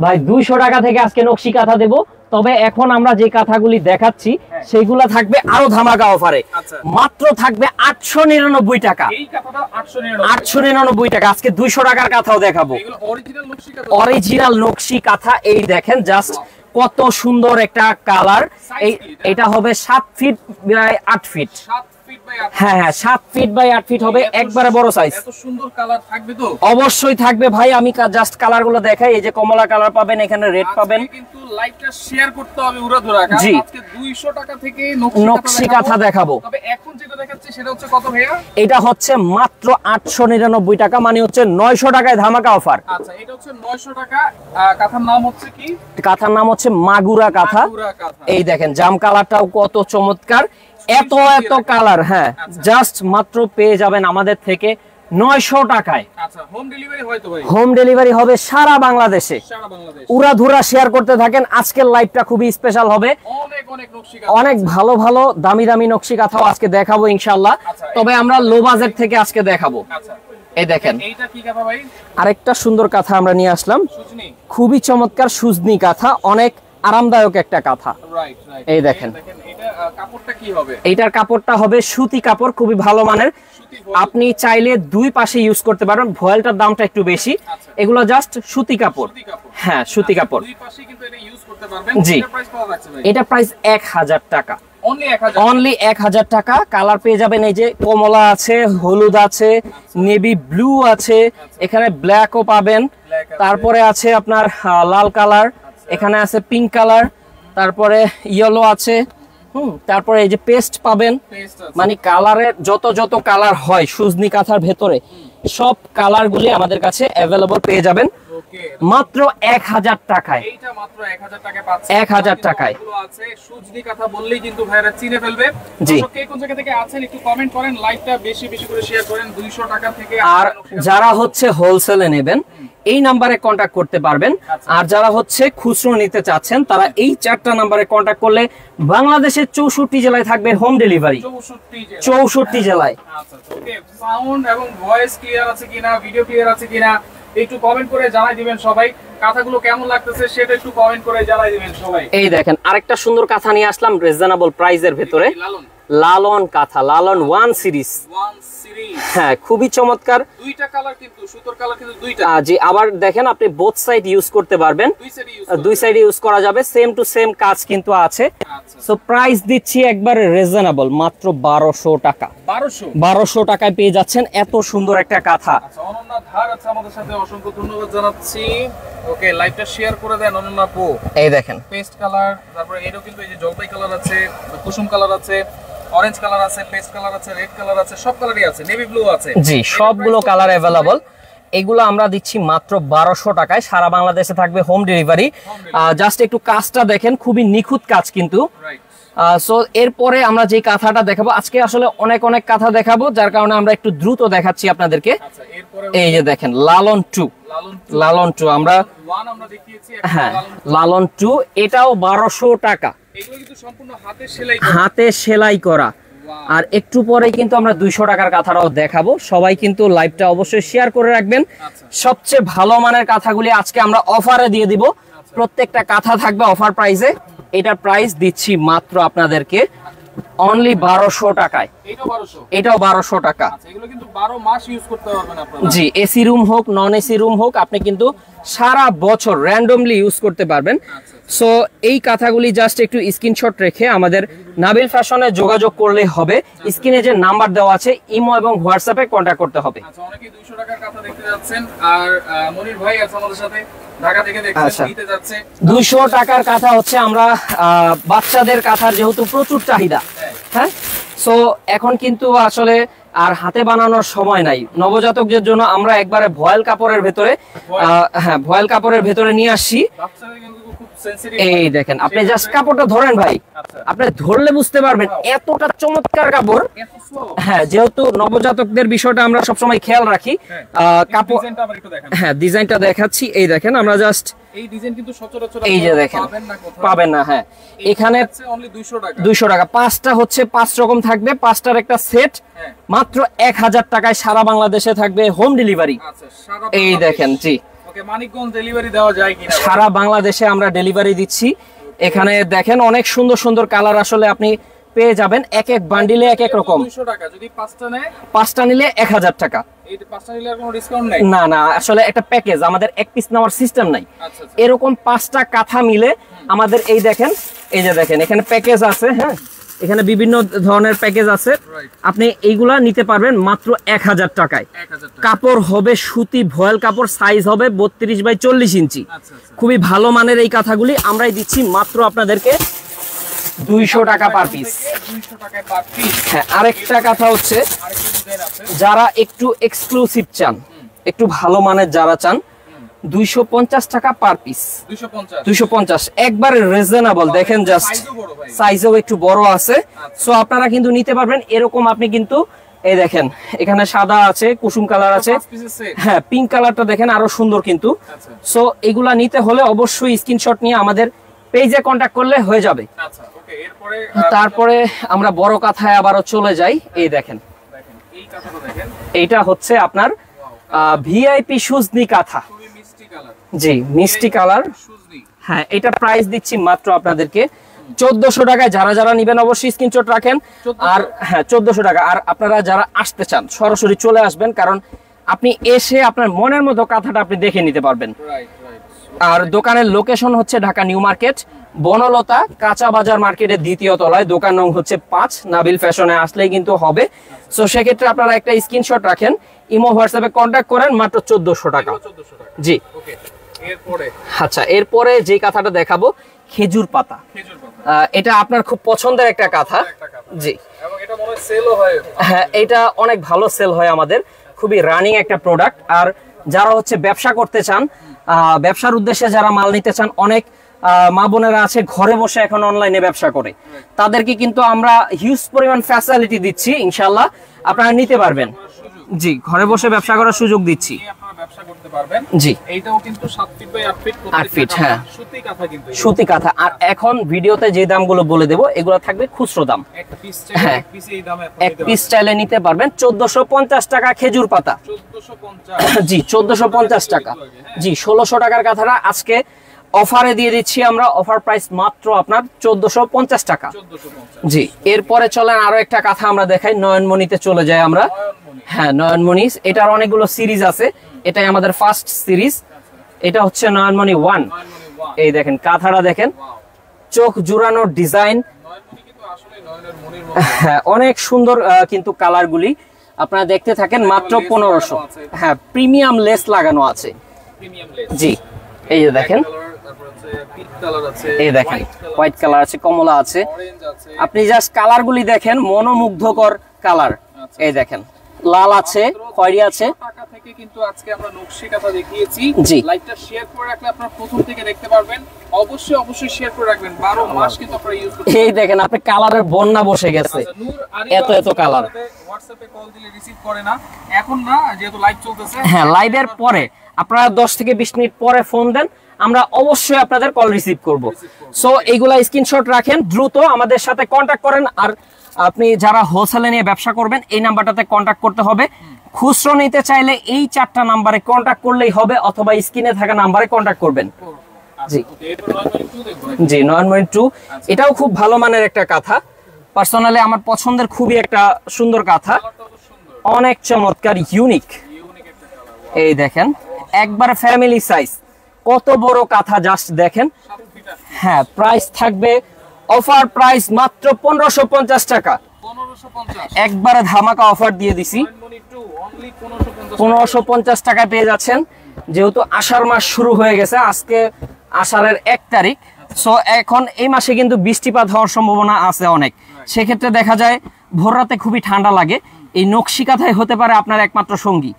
ভাই 200 টাকা থেকে আজকে নকশি কাঁথা দেব। তবে এখন আমরা যে কাঁথাগুলি দেখাচ্ছি সেগুলা থাকবে আরো ধামাকা অফারে। মাত্র থাকবে 899 টাকা। এই কাঁথাটা 899 টাকা। আজকে 200 টাকার কাঁথাও দেখাবো। এগুলো অরিজিনাল নকশি কাঁথা, অরিজিনাল নকশি কাঁথা। এই দেখেন জাস্ট কত সুন্দর একটা কালার। এটা হবে 7 feet by 8 feet. 7 feet by 8 feet. হ্যাঁ হ্যাঁ 7 ফিট বাই 8 ফিট হবে, একবারে বড় সাইজ। এত সুন্দর কালার থাকবে তো? অবশ্যই থাকবে ভাই। আমি জাস্ট কালারগুলো দেখাই। এই যে কমলা কালার পাবেন, এখানে রেড পাবেন। কিন্তু লাইকটা শেয়ার করতে হবে উড়াধুরা, কারণ আজকে 200 টাকা থেকে নকশি কাঁথা দেখাবো। তবে এখন যেটা দেখাচ্ছি সেটা হচ্ছে কত ভাইয়া? এটা হচ্ছে মাত্র 899 টাকা, মানে হচ্ছে 900 টাকায় ধামাকা অফার। আচ্ছা, এটা হচ্ছে 900 টাকা। কাঁথার নাম হচ্ছে কি? কাঁথার নাম হচ্ছে মাগুরা কাঁথা। এই দেখেন জাম কালারটাও কত চমৎকার, এত এত কালার। হ্যাঁ জাস্ট মাত্র পেয়ে যাবেন আমাদের থেকে 900 টাকায়। আচ্ছা, হোম ডেলিভারি হয় তো ভাই? হোম ডেলিভারি হবে সারা বাংলাদেশে। সারা বাংলাদেশ। উড়াধুরা শেয়ার করতে থাকেন। আজকের লাইভটা খুবই স্পেশাল হবে। অনেক অনেক নকশি কাঁথা, অনেক ভালো ভালো দামি দামি নকশি কাঁথাও আজকে দেখাবো ইনশাআল্লাহ। তবে আমরা লো বাজেট থেকে আজকে দেখাবো। আচ্ছা, এই দেখেন এইটা কি কাঁথা ভাই? আরেকটা সুন্দর কাঁথা আমরা নিয়ে আসলাম। সুজনি। খুবই চমৎকার সুজনি কাঁথা, অনেক আরামদায়ক একটা কাঁথা। Right right. এই দেখেন এটা কাপড়টা কি হবে? এইটার কাপড়টা হবে সুতি কাপড়, খুবই ভালো মানের। আপনি চাইলে দুই পাশে ইউজ করতে পারবেন। ভয়েলটার দামটা একটু বেশি। এগুলো জাস্ট সুতি কাপড়। হ্যাঁ সুতি কাপড়। দুই পাশে কিন্তু এটা ইউজ করতে পারবেন। জি। এটার প্রাইস কত আছে ভাই? এটা প্রাইস 1000 টাকা। অনলি 1000। অনলি 1000 টাকা। কালার পেয়ে যাবেন এই যে কমলা আছে, হলুদ আছে, নেভি ব্লু আছে, এখানে ব্ল্যাকও পাবেন। তারপরে আছে আপনার লাল কালার, এখানে আছে পিঙ্ক কালার, তারপরে ইয়েলো আছে। তারপরে এই যে পেস্ট পাবেন। মানে কালারের যত যত কালার হয় সুজনি কাঁথার ভেতরে সব কালারগুলি আমাদের কাছে অ্যাভেলেবল পেয়ে যাবেন মাত্র 1000 টাকায়। এইটা মাত্র 1000 টাকায় পাচ্ছেন। 1000 টাকায় আছে সুজনি কাঁথা বললেই কিন্তু ভাইরা চিনে ফেলবে। দর্শক কে কোন জায়গা থেকে আছেন একটু কমেন্ট করেন, লাইভটা বেশি বেশি করে শেয়ার করেন। 200 টাকা থেকে। আর যারা হচ্ছে হোলসেলে নেবেন এই নাম্বারে কন্টাক্ট করতে পারবেন। আর যারা হচ্ছে খুচরো নিতে চাচ্ছেন তারা এই 4টা নাম্বারে কন্টাক্ট করলে বাংলাদেশের 64 জেলায় থাকবে হোম ডেলিভারি। 64 জেলায়। আচ্ছা, ওকে। সাউন্ড এবং ভয়েস ক্লিয়ার আছে কিনা, ভিডিও ক্লিয়ার আছে কিনা একটু কমেন্ট করে জানাই দিবেন সবাই। কাঁথাগুলো কেমন লাগতেছে সেটা একটু কমেন্ট করে জানাই দিবেন সবাই। এই দেখেন আরেকটা সুন্দর কাঁথা নিয়ে আসলাম রিজনেবল প্রাইসের ভিতরে। লালন কাঁথা, লালন 1 সিরিজ। হ্যাঁ খুবই চমৎকার। দুইটা কালার কিন্তু, সুতোর কালার কিন্তু দুইটা। জি, আবার দেখেন আপনি বোথ সাইড ইউজ করতে পারবেন। দুই সাইড ইউজ করা যাবে। সেম টু সেম কাজ কিন্তু আছে। সো প্রাইস দিচ্ছি একবার রিজনেবল মাত্র 1200 টাকা। 1200 টাকায় পেয়ে যাচ্ছেন এত সুন্দর একটা কাঁথা। আচ্ছা, অনন্যা ধার আছে আমাদের সাথে, অসংখ্য ধন্যবাদ জানাচ্ছি। ওকে, লাইভটা শেয়ার করে দেন অনন্যা আপু। এই দেখেন পেস্ট কালার, তারপরে এটাও কিন্তু এই যে জলপাই কালার আছে, কুসুম কালার আছে, অরেঞ্জ কালার আছে, পেস্ট কালার আছে, রেড কালার আছে, সব কালারই আছে, নেভি ব্লু আছে। জি, সবগুলো কালার अवेलेबल। এগুলো আমরা দিচ্ছি মাত্র 1200 টাকায়। সারা বাংলাদেশে থাকবে হোম ডেলিভারি। জাস্ট একটু কাজটা দেখেন, খুবই নিখুঁত কাজ কিন্তু। সো এরপরে আমরা যে কাঁথাটা দেখাবো আজকে, আসলে অনেক অনেক কাঁথা দেখাবো যার কারণে আমরা একটু দ্রুত দেখাচ্ছি আপনাদেরকে। এই যে দেখেন লালন 2। লালন 2 আমরা দেখিয়েছি। হ্যাঁ লালন 2, এটাও 1200 টাকা। এগুলো কিন্তু সম্পূর্ণ হাতে সেলাই করা। আর একটু পরে কিন্তু আমরা 200 টাকার কাঁথাটাও দেখাবো। সবাই কিন্তু লাইভটা অবশ্যই শেয়ার করে রাখবেন। সবচেয়ে ভালো মানের কাঁথাগুলি আজকে আমরা অফারে দিয়ে দিব। প্রত্যেকটা কাঁথা থাকবে অফার প্রাইসে। এটার প্রাইস দিচ্ছি মাত্র আপনাদেরকে অনলি 1200 টাকায়। এটাও 1200 টাকা। এগুলো কিন্তু 12 মাস ইউজ করতে পারবেন আপনারা। জি, এসি রুম হোক নন এসি রুম হোক আপনি কিন্তু সারা বছর র্যান্ডমলি ইউজ করতে পারবেন। সো এই কাঁথাগুলি জাস্ট একটু স্ক্রিনশট রেখে আমাদের নাবিল ফ্যাশনে যোগাযোগ করলে হবে। স্ক্রিনে যে নাম্বার দেওয়া আছে ইমো এবং হোয়াটসঅ্যাপে কন্টাক্ট করতে হবে। আচ্ছা, অনেকেই 200 টাকার কাঁথা দেখতে যাচ্ছেন, আর মনির ভাই আছে আমাদের সাথে, ঢাকা থেকে দেখতে নিতে যাচ্ছে। 200 টাকার কাঁথা হচ্ছে আমরা বাচ্চাদের কাঁথার যেহেতু প্রচুর চাহিদা। হ্যাঁ, সো এখন কিন্তু আসলে আর হাতে বানানোর সময় নাই। নবজাতকদের জন্য আমরা একবারে ভয়েল কাপড়ের ভেতরে, হ্যাঁ ভয়েল কাপড়ের ভেতরে নিয়ে আসছি। এই দেখেন আপনি জাস্ট কাপড়টা ধরেন ভাই, আপনি ধরলে বুঝতে পারবেন এতটা চমৎকার কাপড়। হ্যাঁ, যেহেতু নবজাতকদের বিষয়টা আমরা সবসময় খেয়াল রাখি। কাপড়, হ্যাঁ ডিজাইনটা দেখাচ্ছি। এই দেখেন আমরা জাস্ট এই ডিজাইন কিন্তু সচরাচর এই যে দেখেন পাবেন না। হ্যাঁ, এখানে 200 টাকা। 5টা হচ্ছে 5 রকম থাকবে, 5টার একটা সেট মাত্র 1000 টাকায় সারা বাংলাদেশে থাকবে হোম ডেলিভারি। এই দেখেন, জি ওকে, মানিকগঞ্জ ডেলিভারি দেওয়া যায় কিনা? সারা বাংলাদেশে আমরা ডেলিভারি দিচ্ছি। এখানে দেখেন অনেক সুন্দর সুন্দর কালার আসলে আপনি পেয়ে যাবেন। এক এক বান্ডিলে এক এক রকম। 200 টাকা, যদি 5টা নেয় 5টা নিলে 1000 টাকা। এই 5টা নিলে আর কোনো ডিসকাউন্ট নাই? না না, আসলে একটা প্যাকেজ, আমাদের এক পিস নেওয়ার সিস্টেম নাই। আচ্ছা আচ্ছা, এরকম 5টা কাঁথা মিলে আমাদের এই দেখেন, এই যে দেখেন এখানে প্যাকেজ আছে। হ্যাঁ, এখানে বিভিন্ন ধরনের প্যাকেজ আছে। আপনি এইগুলা নিতে পারবেন মাত্র 1000 টাকায়। 1000 টাকা। কাপড় হবে সুতি ভয়েল কাপড়, সাইজ হবে 32 বাই 40 ইঞ্চি। আচ্ছা আচ্ছা, খুবই ভালো মানের এই কাঁথাগুলি আমরাই দিচ্ছি মাত্র আপনাদেরকে 200 টাকা পার পিস। 200 টাকায় পার পিস। হ্যাঁ, আরেকটা কথা হচ্ছে আরেকটা ডিজাইন আছে, যারা একটু এক্সক্লুসিভ চান, একটু ভালো মানের যারা চান, 250 টাকা পার পিস। 250 একবারে রিজনেবল। দেখেন জাস্ট সাইজও বড় ভাই। সাইজও একটু বড় আছে। সো আপনারা কিন্তু নিতে পারবেন এরকম। আপনি কিন্তু এই দেখেন এখানে সাদা আছে, কুসুম কালার আছে, 5 পিসের সেট। হ্যাঁ পিঙ্ক কালারটা দেখেন আরো সুন্দর কিন্তু। আচ্ছা সো এগুলা নিতে হলে অবশ্যই স্ক্রিনশট নিয়ে আমাদের পেজে কন্টাক্ট করলে হয়ে যাবে। আচ্ছা, ওকে। এরপরে তারপরে আমরা বড় কাঁথায় আবারও চলে যাই। এই দেখেন, দেখেন এই কাঁথাটা দেখেন, এইটা হচ্ছে আপনার ভিআইপি সুজনি কাঁথা। খুবই মিষ্টি কালার। জি, মিষ্টি কালার। সুজনি। হ্যাঁ, এটা প্রাইস দিচ্ছি মাত্র আপনাদেরকে 1400 টাকায়। যারা যারা নিবেন অবশ্যই স্ক্রিনশট রাখেন। 1400 আর হ্যাঁ 1400 টাকা। আর আপনারা যারা আসতে চান সরাসরি চলে আসবেন, কারণ আপনি এসে আপনার মনের মতো কাঁথাটা আপনি দেখে নিতে পারবেন। Right right. আর দোকানের লোকেশন হচ্ছে ঢাকা নিউ মার্কেট, বনলতা কাঁচা বাজার মার্কেটের 2য় তলায়। দোকান নং হচ্ছে 5। নাবিল ফ্যাশনে আসলেই কিন্তু হবে। সো সেক্ষেত্রে আপনারা একটা স্ক্রিনশট রাখেন, ইমো হোয়াটসঅ্যাপে কন্ট্যাক্ট করেন, মাত্র 1400 টাকা। 1400 টাকা। জি, ওকে, এরপরে আচ্ছা এরপরে যে কাঁথাটা দেখাবো খেজুর পাতা। খেজুর পাতা। এটা আপনার খুব পছন্দের একটা কাঁথা। একটা কাঁথা। জি, এবং এটা মনে হয় সেলও হয়। হ্যাঁ এটা অনেক ভালো সেল হয় আমাদের, খুবই রানিং একটা প্রোডাক্ট। আর যারা হচ্ছে ব্যবসা করতে চান, ব্যবসার উদ্দেশ্যে যারা মাল নিতে চান, অনেক মা বোনেরা আছে ঘরে বসে এখন অনলাইনে ব্যবসা করে, তাদেরকে কিন্তু আমরা হিউজ পরিমাণ ফ্যাসিলিটি দিচ্ছি। ইনশাআল্লাহ আপনারা নিতে পারবেন। জি, ঘরে বসে ব্যবসা করার সুযোগ দিচ্ছি। আপনারা ব্যবসা করতে পারবেন। জি, এইটাও কিন্তু 7 ফিট বাই 8 ফিট। 8 ফিট, হ্যাঁ। সুতি কাঁথা কিন্তু। সুতি কাঁথা। আর এখন ভিডিওতে যে দামগুলো বলে দেবো এগুলো থাকবে খুচরো দাম। এক পিস চাইলে হ্যাঁ। এক পিস এই দামে আপনি এক নিতে পিস চাইলে নিতে পারবেন 1450 টাকা খেজুর পাতা। 1450। জি, 1450 টাকা। জি, 1600 টাকার কাঁথাটা আজকে অফারে দিয়ে দিচ্ছি আমরা। অফার প্রাইস মাত্র আপনার 1450 টাকা। 1450। জি, এরপরে চলেন আরো একটা কাঁথা আমরা দেখাই। নয়নমণিতে চলে যাই আমরা। নয়নমণি। হ্যাঁ, নয়নমণি। এটার অনেকগুলো সিরিজ আছে, এটাই আমাদের ফার্স্ট সিরিজ। এটা হচ্ছে নয়নমণি 1। নয়নমণি 1। এই দেখেন কাঁথাটা দেখেন, ওয়াও। চোখ জুড়ানোর ডিজাইন। নয়নমণি কিন্তু আসলে নয়নের মনির মতো। হ্যাঁ, অনেক সুন্দর কিন্তু কালারগুলি। আপনারা দেখতে থাকেন, মাত্র 1500। হ্যাঁ, প্রিমিয়াম লেস লাগানো আছে। Premium less. জি, এই যে দেখেন, তারপর আছে পিঙ্ক কালার আছে, এই দেখেন হোয়াইট কালার আছে, কমলা আছে। অরেঞ্জ আছে। আপনি জাস্ট কালারগুলি দেখেন, মনোমুগ্ধকর কালার। এই দেখেন লাল আছে, খয়েরি আছে। টাকা থেকে কিন্তু আজকে আমরা নকশি কাঁথা দেখিয়েছি। জি। লাইভটা শেয়ার করে রাখলে আপনারা প্রথম থেকে দেখতে পারবেন। অবশ্যই অবশ্যই শেয়ার করে রাখবেন। 12 মাস কিন্তু আপনারা ইউজ করতে এই দেখেন আপনি কালারের বন্যা বসে গেছে। আচ্ছা, নূর এত এত কালার। হোয়াটসঅ্যাপে কল দিলে রিসিভ করে না এখন, না যেহেতু লাইভ চলতেছে। হ্যাঁ, লাইভের পরে আপনারা 10 থেকে 20 মিনিট পরে ফোন দেন, আমরা অবশ্যই আপনাদের কল রিসিভ করব। সো এইগুলা স্ক্রিনশট রাখেন, দ্রুত আমাদের সাথে কন্ট্যাক্ট করেন। আর আপনি যারা হোলসেলে নিয়ে ব্যবসা করবেন এই নাম্বারটাতে কন্ট্যাক্ট করতে হবে। খুচরো নিতে চাইলে এই 4টা নাম্বারে কন্ট্যাক্ট করলেই হবে, অথবা স্ক্রিনে থাকা নাম্বারে কন্ট্যাক্ট করবেন। জি, জি, 9.2। এটাও খুব ভালো মানের একটা কাঁথা। পার্সোনালি আমার পছন্দের খুবই একটা সুন্দর কাঁথা, অনেক চমৎকার, ইউনিক। এই দেখেন একবারে ফ্যামিলি সাইজ, কত বড় কাঁথা জাস্ট দেখেন। হ্যাঁ, প্রাইস থাকবে অফার প্রাইস মাত্র 1550 টাকা। 1550। একবারে ধামাকা অফার দিয়ে দিছি। 1550 টাকায় পেয়ে যাচ্ছেন। যেহেতু আষাঢ় মাস শুরু হয়ে গেছে, আজকে আষাঢ়ের 1 তারিখ। সো এখন এই মাসে কিন্তু বৃষ্টিপাত হওয়ার সম্ভাবনা আছে অনেক। সেক্ষেত্রে দেখা যায় ভোর রাতে খুবই ঠান্ডা লাগে, এই নকশি কাঁথাই হতে পারে আপনার একমাত্র সঙ্গী।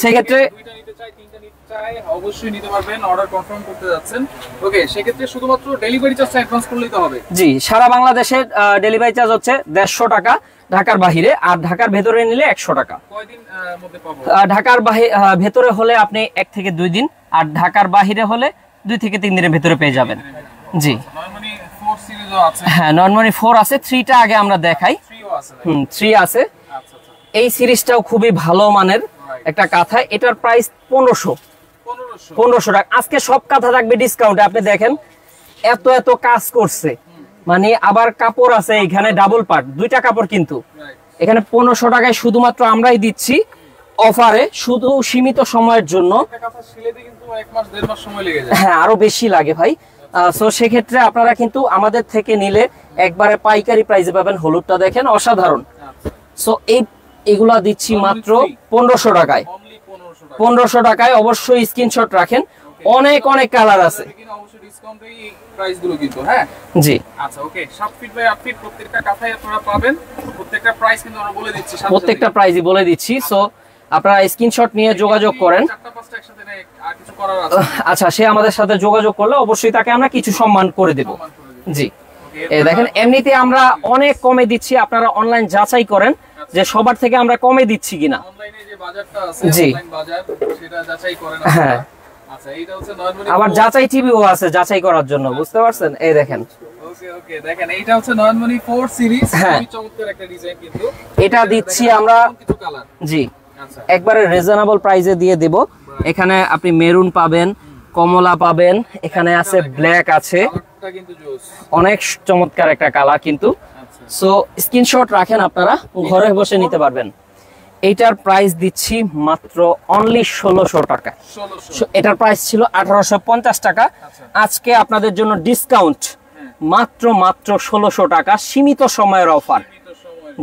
সেক্ষেত্রে দুইটা নিতে চাই, তিনটা নিতে চাই, অবশ্যই নিতে পারবেন। অর্ডার কনফার্ম করতে যাচ্ছেন। ওকে, সেক্ষেত্রে শুধুমাত্র ডেলিভারি চার্জটা অ্যাডভান্স করলেই তো হবে। জি, সারা বাংলাদেশে ডেলিভারি চার্জ হচ্ছে 150 টাকা ঢাকার বাহিরে, আর ঢাকার ভেতরে নিলে 100 টাকা। কয়দিন মধ্যে পাবো? ঢাকার ভেতরে হলে আপনি 1 থেকে 2 দিন, আর ঢাকার বাহিরে হলে 2 থেকে 3 দিনের ভেতরে পেয়ে যাবেন। জি, নয়নমণি 4 সিরিজও আছে। হ্যাঁ, নয়নমণি 4 আছে। 3টা আগে আমরা দেখাই। 3ও আছে। 3 আছে। আচ্ছা আচ্ছা। এই সিরিজটাও খুবই ভালো মানের একটা কাঁথা। এটার প্রাইস 1500। 1500 টাকা। আজকে সব কাঁথা থাকবে ডিসকাউন্টে। আপনি দেখেন এত এত কাজ করছে, মানে আবার কাপড় আছে এখানে ডাবল পার্ট, দুইটা কাপড় কিন্তু এখানে 1500 টাকায় শুধুমাত্র আমরাই দিচ্ছি অফারে, শুধু সীমিত সময়ের জন্য। হ্যাঁ, আরো বেশি লাগে ভাই। সো সেক্ষেত্রে আপনারা কিন্তু আমাদের থেকে নিলে একবারে পাইকারি প্রাইসে পাবেন। হলুদটা দেখেন অসাধারণ। সো এগুলা দিচ্ছি মাত্র 1500 টাকায়। 1500 টাকায় অবশ্যই স্ক্রিনশট রাখেন, অনেক অনেক কালার আছে। জি আচ্ছা, ওকে। 7 ফিট বাই 8 ফিট প্রত্যেকটা কাঁথায় আপনারা পাবেন। প্রত্যেকটা প্রাইস কিন্তু আমরা বলে দিচ্ছি, প্রত্যেকটা প্রাইসই বলে দিচ্ছি। সো আপনারা স্ক্রিনশট নিয়ে যোগাযোগ করেন। আচ্ছা, সে আমাদের সাথে যোগাযোগ করলে অবশ্যই তাকে আমরা কিছু সম্মান করে দেব। জি, এই দেখেন এমনিতে আমরা অনেক কমে দিচ্ছি, আপনারা অনলাইন যাচাই করেন যে সবার থেকে আমরা কমে দিচ্ছি কিনা। অনলাইনে যে বাজারটা আছে, জি, অনলাইন বাজার, সেটা যাচাই করেন। হ্যাঁ, আচ্ছা, এইটা হচ্ছে নরমালি আবার যাচাই টিভিও আছে যাচাই করার জন্য, বুঝতে পারছেন? এই দেখেন, ওকে ওকে, দেখেন এইটা হচ্ছে নরমালি 4 সিরিজ, হ্যাঁ, খুবই চমৎকার একটা ডিজাইন কিন্তু। এটা দিচ্ছি আমরা, কিছু কালার, জি, আচ্ছা, একবারে রিজনেবল প্রাইসে দিয়ে দেব। এখানে আপনি মেরুন পাবেন, কমলা পাবেন, এখানে আছে ব্ল্যাক আছে, কালারটা কিন্তু জোস, অনেক চমৎকার একটা কালার কিন্তু। সো স্ক্রিনশট রাখেন, আপনারা ঘরে বসে নিতে পারবেন। এইটার প্রাইস দিচ্ছি মাত্র অনলি 1600 টাকা। এটার প্রাইস ছিল 1850 টাকা, আজকে আপনাদের জন্য ডিসকাউন্ট মাত্র 1600 টাকা, সীমিত সময়ের অফার।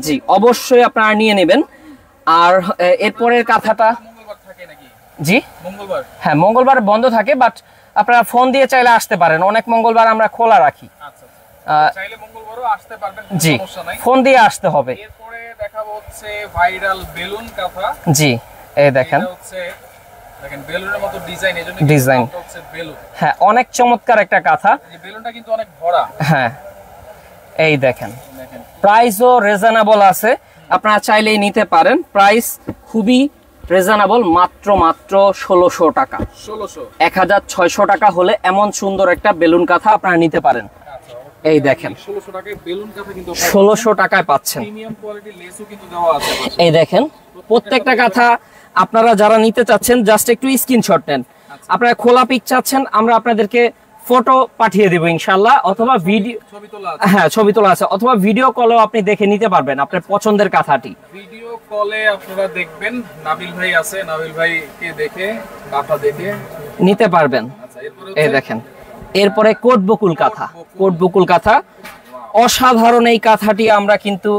জি, অবশ্যই আপনারা নিয়ে নেবেন। আর এরপরের কাঁথাটা, জি, হ্যাঁ, মঙ্গলবার বন্ধ থাকে, বাট আপনারা ফোন দিয়ে চাইলে আসতে পারেন, অনেক মঙ্গলবার আমরা খোলা রাখি। চাইলে মঙ্গলবারও আসতে পারবেন, জি, সমস্যা নাই, ফোন দিয়ে আসতে হবে। এরপরে দেখাবো হচ্ছে ভাইরাল বেলুন কাঁথা। জি, এই দেখেন, এটা হচ্ছে দেখেন বেলুনের মতো ডিজাইন, এজন্য ডিজাইন হচ্ছে বেলুন। হ্যাঁ, অনেক চমৎকার একটা কাঁথা। এই বেলুনটা কিন্তু অনেক ভরা। হ্যাঁ, এই দেখেন, প্রাইসও রিজনেবল আছে, আপনারা চাইলেই নিতে পারেন। প্রাইস খুবই রিজনেবল, মাত্র 1600 টাকা। 1600 টাকা হলে এমন সুন্দর একটা বেলুন কাঁথা আপনারা নিতে পারেন। এই দেখেন 1600 টাকায় বেলুন কাঁথা কিন্তু 1600 টাকায় পাচ্ছেন। প্রিমিয়াম কোয়ালিটির লেসও কিন্তু দেওয়া আছে। এই দেখেন প্রত্যেকটা কাঁথা আপনারা যারা নিতে চাচ্ছেন জাস্ট একটু স্ক্রিনশট নেন। আপনারা খোলা পিক চাচ্ছেন, আমরা আপনাদেরকে ফটো পাঠিয়ে দেব ইনশাআল্লাহ, অথবা ভিডিও, ছবি তোলা আছে, হ্যাঁ ছবি তোলা আছে, অথবা ভিডিও কলেও আপনি দেখে নিতে পারবেন আপনার পছন্দের কাঁথাটি। ভিডিও কলে আপনারা দেখবেন, নাবিল ভাই আছে, নাবিল ভাইকে দেখে কাঁথা দেখে নিতে পারবেন। আচ্ছা, এরপরে এই দেখেন, এরপরে কোট বকুল কাঁথা, কোট বকুল কাঁথা অসাধারণ। এই কাঁথাটি আমরা কিন্তু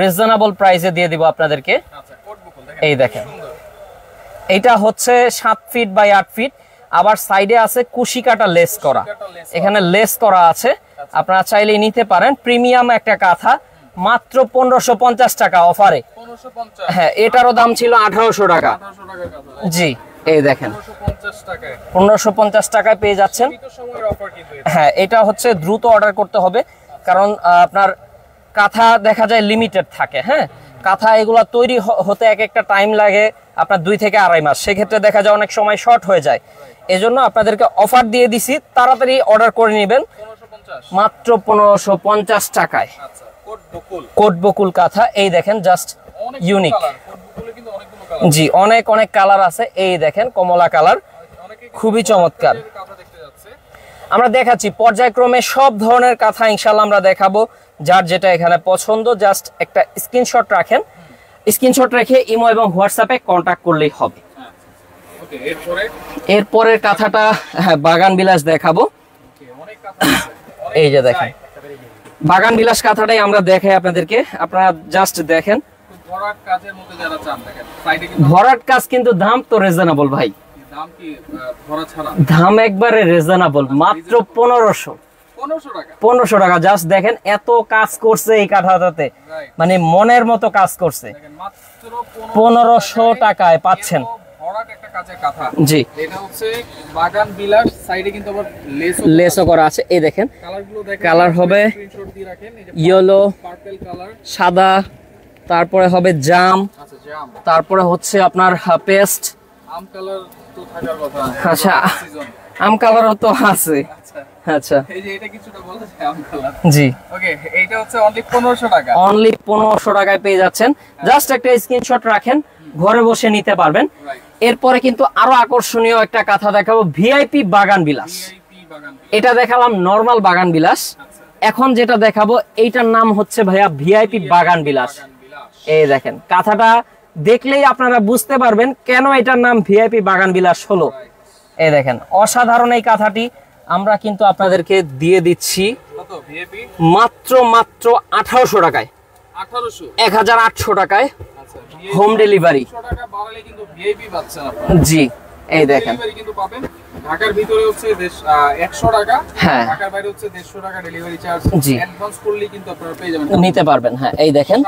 রিজনেবল প্রাইসে দিয়ে দিব আপনাদেরকে। আচ্ছা, কোট বকুল দেখেন, এই দেখেন, এটা হচ্ছে 7 ফিট বাই 8 ফিট, আবার সাইডে আছে কুশি কাটা লেস করা, এখানে লেস করা আছে, আপনারা চাইলেই নিতে পারেন। প্রিমিয়াম একটা কাঁথা, মাত্র 1550 টাকা অফারে। 1550, হ্যাঁ, এটারও দাম ছিল 1800 টাকা। 1800 টাকার কাঁথা, জি, এই দেখেন 1550 টাকায়, 1550 টাকায় পেয়ে যাচ্ছেন। সীমিত সময়ের অফার কিন্তু এটা। হ্যাঁ, এটা হচ্ছে দ্রুত অর্ডার করতে হবে, কারণ আপনার কাঁথা দেখা যায় লিমিটেড থাকে। হ্যাঁ, কাঁথা এগুলা তৈরি হতে এক একটা টাইম লাগে আপনার 2 থেকে 2.5 মাস, সেক্ষেত্রে দেখা যায় অনেক সময় শর্ট হয়ে যায়। এজন্য আপনাদেরকে অফার দিয়ে দিছি, তাড়াতাড়ি অর্ডার করে নেবেন 1550, মাত্র 1550 টাকায়। আচ্ছা, কোট বকুল, কোট বকুল কাঁথা, এই দেখেন জাস্ট অনেক ইউনিক। কালার, কোট বকুলে কিন্তু অনেকগুলো কালার, জি, অনেক অনেক কালার আছে। এই দেখেন কমলা কালার, অনেকে খুবই চমৎকার। কাঁথা দেখতে যাচ্ছে। আমরা দেখাচ্ছি পর্যায়ক্রমে সব ধরনের কাঁথা ইনশাআল্লাহ আমরা দেখাবো। যার যেটা এখানে পছন্দ জাস্ট একটা স্ক্রিনশট রাখেন, স্ক্রিনশট রেখে ইমো এবং হোয়াটসঅ্যাপে কন্টাক্ট করলেই হবে। ওকে, এরপরে এরপরের কাঁথাটা, হ্যাঁ, বাগান বিলাস দেখাবো। অনেক কাঁথা আছে, এই যে দেখেন বাগান বিলাস কাঁথাটাই আমরা দেখাই আপনাদেরকে, আপনারা জাস্ট দেখেন। ভরাট কাজের মধ্যে যারা চান, দেখেন সাইডে কিন্তু ভরাট কাজ, কিন্তু দাম তো রিজনেবল ভাই, দাম কি ভরা ছাড়া, দাম একবারে রিজনেবল, মাত্র 1500 টাকা। 1500 টাকা। জাস্ট দেখেন এত কাজ করছে এই কাঁথাটাতে, মানে মনের মতো কাজ করছে। দেখেন মাত্র 1500 টাকায় পাচ্ছেন। ভরাট একটা কাজের কাঁথা। জি, এটা হচ্ছে বাগান বিলাস, সাইডে কিন্তু আবার লেসও করা আছে। এই দেখেন কালারগুলো দেখেন, কালার হবে স্ক্রিনশট দিয়ে রাখেন। এই যে ইয়েলো, পার্পল কালার, সাদা, তারপরে হবে জাম, আচ্ছা জাম, তারপরে হচ্ছে আপনার পেস্ট। আম কালার তো থাকার কথা। আচ্ছা, সিজন, আম কালারও তো আছে। আচ্ছা, আচ্ছা, এই যে এটা কিছুটা বলা যায় আম কালার। জি, ওকে, এইটা হচ্ছে অনলি 1500 টাকা। অনলি 1500 টাকায় পেয়ে যাচ্ছেন। জাস্ট একটা স্ক্রিনশট রাখেন, ঘরে বসে নিতে পারবেন। এরপরে কিন্তু আরো আকর্ষণীয় একটা কাঁথা দেখাবো, ভিআইপি বাগান বিলাস। এটা দেখালাম নরমাল বাগান বিলাস, এখন যেটা দেখাবো এইটার নাম হচ্ছে ভাইয়া ভিআইপি বাগান বিলাস। এই দেখেন কাঁথাটা দেখলেই আপনারা বুঝতে পারবেন কেন এটার নাম ভিআইপি বাগান বিলাস হলো। এই দেখেন অসাধারণ এই কাঁথাটি আমরা কিন্তু আপনাদেরকে দিয়ে দিচ্ছি মাত্র 1800 টাকায়, 1800 টাকায় হোম ডেলিভারি। জি এই দেখেন ঢাকার ভিতরে হচ্ছে 100 টাকা, হ্যাঁ ঢাকার বাইরে হচ্ছে 150 টাকা ডেলিভারি চার্জ। জি অ্যাডভান্স করলে কিন্তু আপনারা পেয়ে যাবেন, নিতে পারবেন। হ্যাঁ এই দেখেন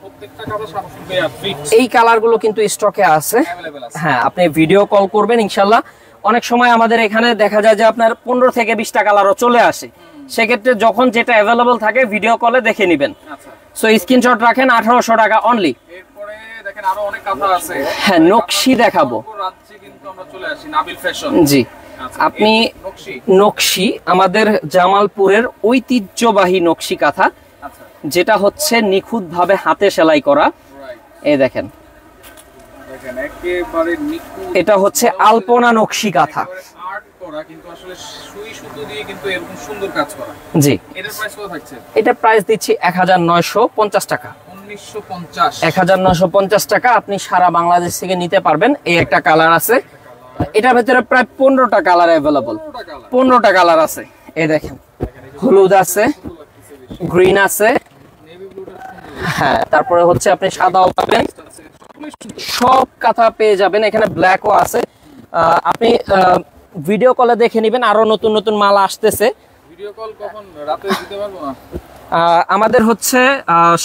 প্রত্যেকটা কালার 7 ফিট বাই 8 ফিট এই কালারগুলো কিন্তু স্টকে আছে। अवेलेबल আছে। হ্যাঁ আপনি ভিডিও কল করবেন ইনশাআল্লাহ। অনেক সময় আমাদের এখানে দেখা যায় যে আপনার 15 থেকে 20টা কালারও চলে আসে, সেক্ষেত্রে যখন যেটা অ্যাভেলেবল থাকে ভিডিও কলে দেখে নেবেন। আচ্ছা সো স্ক্রিনশট রাখেন, 1800 টাকা অনলি। এরপরে দেখেন আরো অনেক কাঁথা আছে। হ্যাঁ নকশি দেখাবো, রাজ্যে কিন্তু আমরা চলে আসি নাবিল ফ্যাশন। জি আচ্ছা, আপনি নকশি নকশি আমাদের জামালপুরের ঐতিহ্যবাহী নকশি কাঁথা, আচ্ছা যেটা হচ্ছে নিখুঁতভাবে হাতে সেলাই করা। রাইট এই দেখেন দেখেন একেবারে নিখুঁত, এটা হচ্ছে আলপনা নকশি কাঁথা। আর্ট করা কিন্তু আসলে সুই সুতো দিয়ে কিন্তু এরকম সুন্দর কাজ করা। জি এটার প্রাইস কত থাকছে? এটা প্রাইস দিচ্ছি 1950 টাকা। 1950 1950 টাকা আপনি সারা বাংলাদেশ থেকে নিতে পারবেন। এই একটা কালার আছে, এটার ভিতরে প্রায় 15টা কালার অ্যাভেলেবল, 15টা কালার আছে। এই দেখেন হলুদ আছে, গ্রিন আছে, হ্যাঁ তারপরে হচ্ছে আপনি সাদাও পাবেন, সব কাঁথা পেয়ে যাবেন। এখানে ব্ল্যাকও আছে। আপনি ভিডিও কলে দেখে নেবেন, আরো নতুন নতুন মাল আসতেছে। ভিডিও কল কখন রাতে দিতে পারবো না? আমাদের হচ্ছে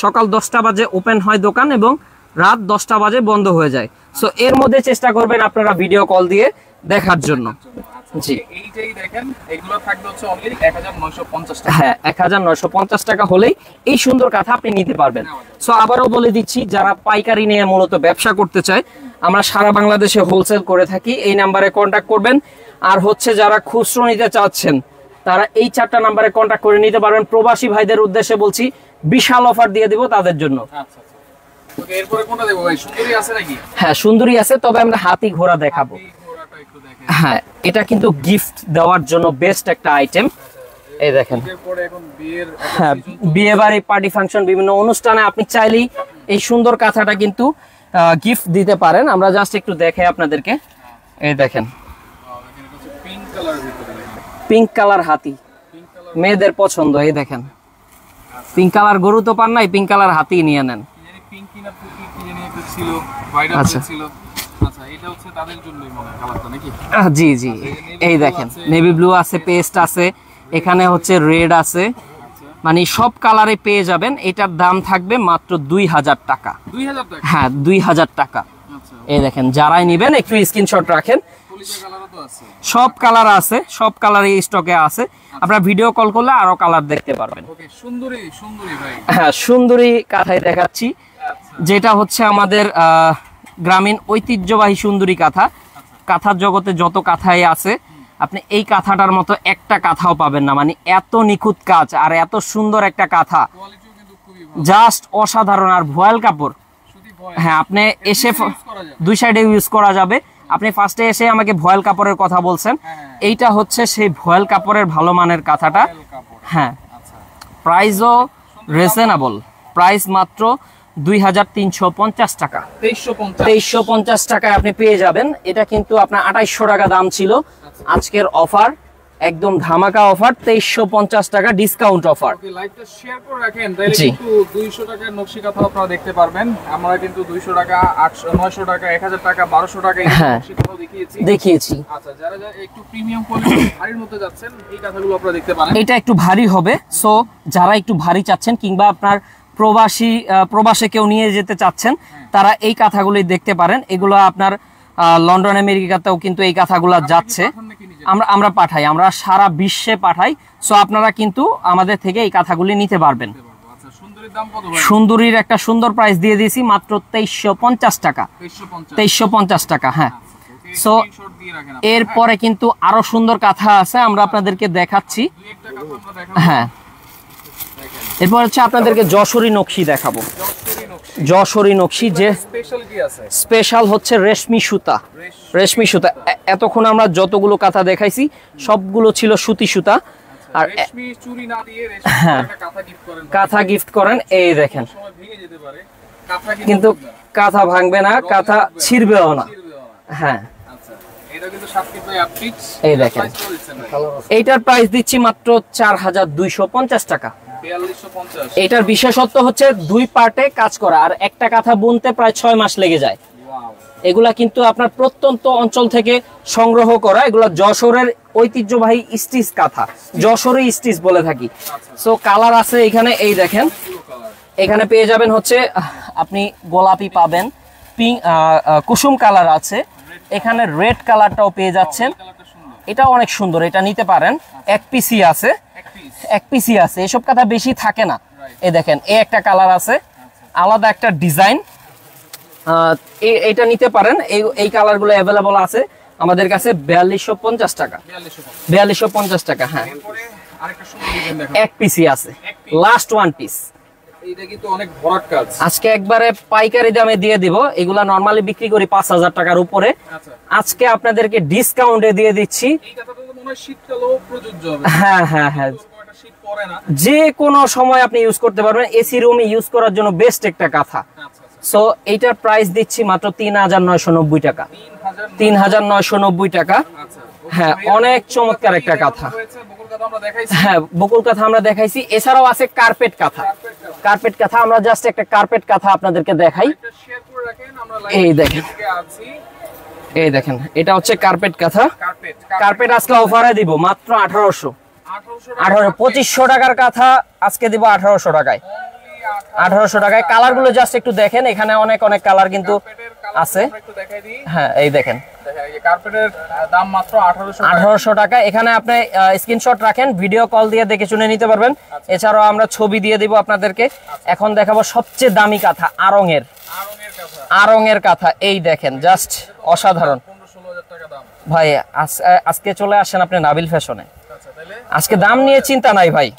সকাল 10টা বাজে ওপেন হয় দোকান এবং রাত 10টা বাজে বন্ধ হয়ে যায়। সো এর মধ্যে চেষ্টা করবেন আপনারা ভিডিও কল দিয়ে দেখার জন্য। জি এইটাই দেখেন, এগুলো থাকবে হচ্ছে অনলি 1950 টাকা। হ্যাঁ 1950 টাকা হলেই এই সুন্দর কাঁথা আপনি নিতে পারবেন। সো আবারও বলে দিচ্ছি, যারা পাইকারি নিয়ে মূলত ব্যবসা করতে চায়, আমরা সারা বাংলাদেশে হোলসেল করে থাকি। এই নাম্বারে কন্ট্যাক্ট করবেন। আর হচ্ছে যারা খুচরো নিতে চাচ্ছেন তারা এই 4টা নাম্বারে কন্ট্যাক্ট করে নিতে পারবেন। প্রবাসী ভাইদের উদ্দেশ্যে বলছি, বিশাল অফার দিয়ে দিব তাদের জন্য। আচ্ছা আচ্ছা ওকে, এরপরে কোনটা দেব ভাই? সুন্দরী আছে নাকি? হ্যাঁ সুন্দরী আছে, তবে আমরা হাতি ঘোড়া দেখাবো। এই ঘোড়াটা একটু দেখেন। হ্যাঁ এটা কিন্তু গিফট দেওয়ার জন্য বেস্ট একটা আইটেম। এই দেখেন এরপরে এখন বিয়ের হ্যাঁ বিয়ে বাড়ি, পার্টি ফাংশন, বিভিন্ন অনুষ্ঠানে আপনি চাইলেই এই সুন্দর কাঁথাটা কিন্তু গিফট দিতে পারেন। আমরা জাস্ট একটু দেখাই আপনাদেরকে। এই দেখেন পিঙ্ক কালার ভিতরে, পিঙ্ক কালার হাতি, পিঙ্ক কালার মেয়েদের পছন্দ। এই দেখেন পিঙ্ক কালার গরু তো পান নাই, পিঙ্ক কালার হাতি নিয়ে নেন। পিঙ্ক কিনা কি জানি একটা ছিল, ভাইরাল আচ্ছা। ছিল। আচ্ছা এটা হচ্ছে তাদের জন্যই মনে হয় কালারটা নাকি? জি জি এই দেখেন নেভি ব্লু আছে, পেস্ট আছে, এখানে হচ্ছে রেড আছে, মানে সব কালারে পেয়ে যাবেন। এটার দাম থাকবে মাত্র 2000 টাকা। 2000 টাকা? হ্যাঁ 2000 টাকা। আচ্ছা এই দেখেন যারাই নেবেন একটু স্ক্রিনশট রাখেন। পুলিশের কালারও তো আছে? সব কালার আছে, সব কালারই স্টকে আছে। আপনারা ভিডিও কল করলে আরো কালার দেখতে পারবেন। ওকে সুন্দরী, সুন্দরী ভাই। হ্যাঁ সুন্দরী কাঁথাই দেখাচ্ছি, যেটা হচ্ছে আমাদের গ্রামীণ ঐতিহ্যবাহী সুন্দরী কাঁথা। কাঁথার জগতে যত কাঁথাই আছে আপনি এই কাঁথাটার মতো একটা কাঁথাও পাবেন না, মানে এত নিখুঁত কাজ আর এত সুন্দর একটা কাঁথা, কোয়ালিটিও কিন্তু খুবই ভালো, জাস্ট অসাধারণ। আর ভয়েল কাপড়, শুধু ভয়। হ্যাঁ আপনি এসে ইউজ করা যাবে। দুই সাইডে ইউজ করা যাবে। আপনি ফার্স্টে এসে আমাকে ভয়েল কাপড়ের কথা বলছেন, এইটা হচ্ছে সেই ভয়েল কাপড়ের ভালো মানের কাঁথাটা। কাপড়। হ্যাঁ আচ্ছা প্রাইসও রিজনেবল, প্রাইস মাত্র 2350 টাকা। 2350 টাকায় আপনি পেয়ে যাবেন। এটা কিন্তু আপনার 2800 টাকা দাম ছিল, আজকের অফার একদম ধামাকা অফার, 2350 টাকা ডিসকাউন্ট অফার। ওকে লাইভটা শেয়ার করে রাখেন, তাহলে জি। কিন্তু 200 টাকার নকশি কাঁথা আপনারা দেখতে পারবেন। আমরা কিন্তু 200 টাকা, 800, 900 টাকা, 1000 টাকা, 1200 টাকা এই হ্যাঁ। নকশি কাঁথাও দেখিয়েছি। দেখিয়েছি। আচ্ছা যারা যারা একটু প্রিমিয়াম কোয়ালিটির ভারীর মধ্যে যাচ্ছেন, এই কাঁথাগুলো আপনারা দেখতে পারেন। এটা একটু ভারী হবে। সো যারা একটু ভারী চাচ্ছেন কিংবা আপনার প্রবাসে কেউ নিয়ে যেতে চাচ্ছেন, তারা এই কাঁথাগুলি দেখতে পারেন। এগুলো আপনার লন্ডন আমেরিকাতেও কিন্তু এই কাঁথাগুলো যাচ্ছে। আমরা পাঠাই, আমরা সারা বিশ্বে পাঠাই। সো আপনারা কিন্তু আমাদের থেকে এই কাঁথাগুলি নিতে পারবেন। আচ্ছা সুন্দরীর দাম কত ভাই? সুন্দরীর একটা সুন্দর প্রাইস দিয়ে দিয়েছি মাত্র 2350 টাকা। 2350 টাকা, হ্যাঁ। সো স্ক্রিনশট দিয়ে রাখেন আপনারা। এরপরে কিন্তু আরো সুন্দর কাঁথা আছে, আমরা আপনাদেরকে দেখাচ্ছি। দুই একটা কাঁথা আমরা দেখাবো। হ্যাঁ এরপর হচ্ছে আপনাদেরকে যশোরী নকশি দেখাবো। যশোরী নকশি। যশোরী নকশি, যে স্পেশাল কি আছে? স্পেশাল হচ্ছে রেশমি সুতা। রেশমি সুতা, এতক্ষণ আমরা যতগুলো কাঁথা দেখাইছি সবগুলো ছিল সুতি সুতা। আর রেশমি চুরি না দিয়ে রেশমি একটা কাঁথা গিফট করেন, কাঁথা গিফট করেন, এই দেখেন। সময় ভেঙে যেতে পারে, কাঁথা কিন্তু কাঁথা ভাঙবে না, কাঁথা ছিড়বেও না। হ্যাঁ, আচ্ছা এটা কিন্তু 7 ফিট বাই 8 ফিট। এই দেখেন, এইটার প্রাইস দিচ্ছি মাত্র 4250 টাকা। 4250। এটার বিশেষত্ব হচ্ছে 2 পার্টে কাজ করা, আর একটা কাঁথা বুনতে প্রায় 6 মাস লেগে যায়। এগুলা কিন্তু আপনার প্রত্যন্ত অঞ্চল থেকে সংগ্রহ করা, এগুলা যশোরের ঐতিহ্যবাহী স্টিচ কাঁথা, যশোরে স্টিচ বলে থাকি। সো কালার আছে এখানে, এই দেখেন এখানে পেয়ে যাবেন হচ্ছে আপনি গোলাপি পাবেন, পিঙ্ক, কুসুম কালার আছে, এখানে রেড কালারটাও পেয়ে যাচ্ছেন। এটা অনেক সুন্দর, এটা নিতে পারেন। এক পিসি আছে, এক পিসি আছে, এসব কাঁথা বেশি থাকে না। এই দেখেন, এই একটা কালার আছে, আলাদা একটা ডিজাইন, এটা নিতে পারেন। এই কালারগুলো অ্যাভেলেবল আছে আমাদের কাছে 4250 টাকা। 4250 টাকা। হ্যাঁ, এক পিসি আছে, লাস্ট ওয়ান পিস। এটা কিন্তু অনেক ভরাট কাজ। আজকে একবারে পাইকারি দামে দিয়ে দিব, এগুলা নরমালি বিক্রি করি 5000 টাকার উপরে। আজকে আপনাদেরকে ডিসকাউন্টে দিয়ে দিচ্ছি। এই কথাটা তো মনে হয় শীতকালেও প্রযোজ্য হবে। হ্যাঁ হ্যাঁ হ্যাঁ, শীত পড়ে না, যে কোনো সময় আপনি ইউজ করতে পারবেন, এসি রুমে ইউজ করার জন্য বেস্ট একটা কাঁথা। সো এইটার প্রাইস দিচ্ছি মাত্র 3990 টাকা। 3990 টাকা। হ্যাঁ, অনেক চমৎকার একটা কাঁথা। হ্যাঁ, বকুল কাঁথা আমরা দেখাইছি, এছাড়াও আছে কার্পেট কাঁথা। কার্পেট কাঁথা আমরা জাস্ট একটা কার্পেট কাঁথা আপনাদেরকে দেখাই। এই দেখেন, এই দেখেন, এটা হচ্ছে কার্পেট কাঁথা। কার্পেট আজকে অফারে দিব মাত্র 1800। 2500 টাকার কাঁথা আজকে দিব 1800 টাকায়। 1800 টাকায়। কালারগুলো জাস্ট একটু দেখেন, এখানে অনেক অনেক কালার কিন্তু আছে। হ্যাঁ, এই দেখেন, কার্পেটের দাম মাত্র 1800 টাকা। এখানে আপনি স্ক্রিনশট রাখেন, ভিডিও কল দিয়ে দেখে শুনে নিতে পারবেন। এছাড়াও আমরা ছবি দিয়ে দিব আপনাদেরকে। এখন দেখাবো সবচেয়ে দামি কাঁথা, আড়ং-এর। আড়ং-এর কাঁথা, এই দেখেন, জাস্ট অসাধারণ। ভাই আজকে চলে আসেন আপনি নাবিল ফ্যাশনে, আজকে দাম নিয়ে চিন্তা নাই ভাই।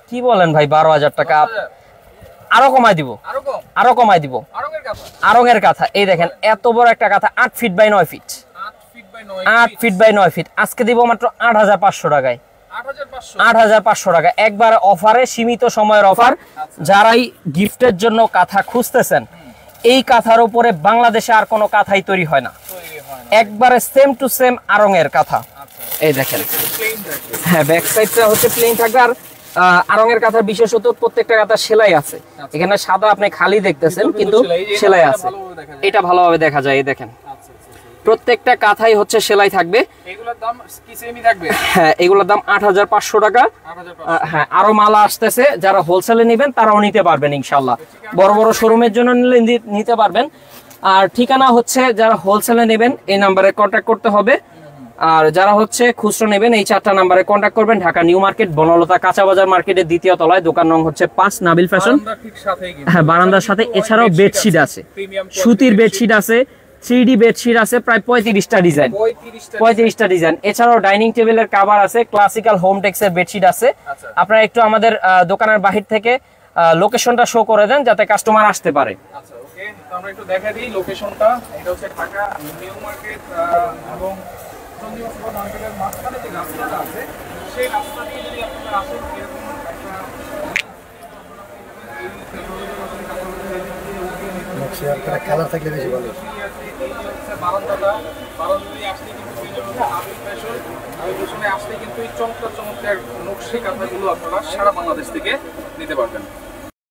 কি বলেন ভাই, 12000 টাকা আরো কমাই দিব, আরো কমাই দিব। আড়ং-এর কাঁথা, এই দেখেন, এত বড় একটা কাঁথা, 8 feet by 9 feet. 8 feet by 9 feet আজকে দিব মাত্র 8500 টাকায়। 8500 টাকা একবার অফারে, সীমিত সময়ের অফার। যারাই গিফটের জন্য কাঁথা খুঁজতেছেন, এই কাঁথার উপরে বাংলাদেশে আর কোনো কাঁথাই তৈরি হয় না, একবারে সেম টু সেম আড়ং-এর কাঁথা। এই দেখেন, হ্যাঁ, ব্যাক সাইডটা হচ্ছে প্লেন থাকবে। আর আড়ং-এর কাঁথার বিশেষত প্রত্যেকটা কাঁথা সেলাই আছে। এখানে সাদা আপনি খালি দেখতেছেন, কিন্তু সেলাই আছে, এটা ভালোভাবে দেখা যায়। এই দেখেন, প্রত্যেকটা কাঁথাই হচ্ছে সেলাই থাকবে। এগুলোর দাম কি সেমই থাকবে? হ্যাঁ, এগুলোর দাম 8500 টাকা। হ্যাঁ, আরো মাল আসতেছে, যারা হোলসেলে নেবেন তারাও নিতে পারবেন ইনশাআল্লাহ। বড় বড় শোরুমের জন্য নিলে নিতে পারবেন। আর ঠিকানা হচ্ছে, যারা হোলসেলে নেবেন এই নম্বরে কন্ট্যাক্ট করতে হবে। আর যারা হচ্ছে খুচরো নেবেন এই 4টা নম্বরে কন্ট্যাক্ট করবেন। ঢাকা নিউ মার্কেট, বনলতা কাঁচা বাজার মার্কেটের 2য় তলায়, দোকান নং হচ্ছে 5, নাবিল ফ্যাশন। হ্যাঁ, বারান্দার সাথে। এছাড়াও বেডশিট আছে, সুতির বেডশিট আছে, 3D বেডশিট আছে, প্রায় 35টা ডিজাইন। 35টা ডিজাইন। এছাড়াও ডাইনিং টেবিলের কভার আছে, ক্লাসিক্যাল হোম টেক্সের বেডশিট আছে। আপনারা একটু আমাদের দোকানের বাহির থেকে লোকেশনটা শো করে দেন, যাতে কাস্টমার আসতে পারে। আচ্ছা, ওকে, তো আমরা একটু দেখাই দিই লোকেশনটা। এটা হচ্ছে ঢাকা নিউ মার্কেট এবং চন্দ্রিমা সুপার মার্কেটের মাঝখানে যে রাস্তাটা আছে, সেই রাস্তা দিয়ে যদি আপনারা আসেন, এরকম একটা কালার থাকলে বেশি ভালো। বারান্দাটা, বারান্দায় আসলে কিন্তু নাবিল ফ্যাশন, নাবিল ফ্যাশনে আসলে কিন্তু এই চমৎকার চমৎকার নকশি কাঁথাগুলো আপনারা সারা বাংলাদেশ থেকে নিতে পারবেন।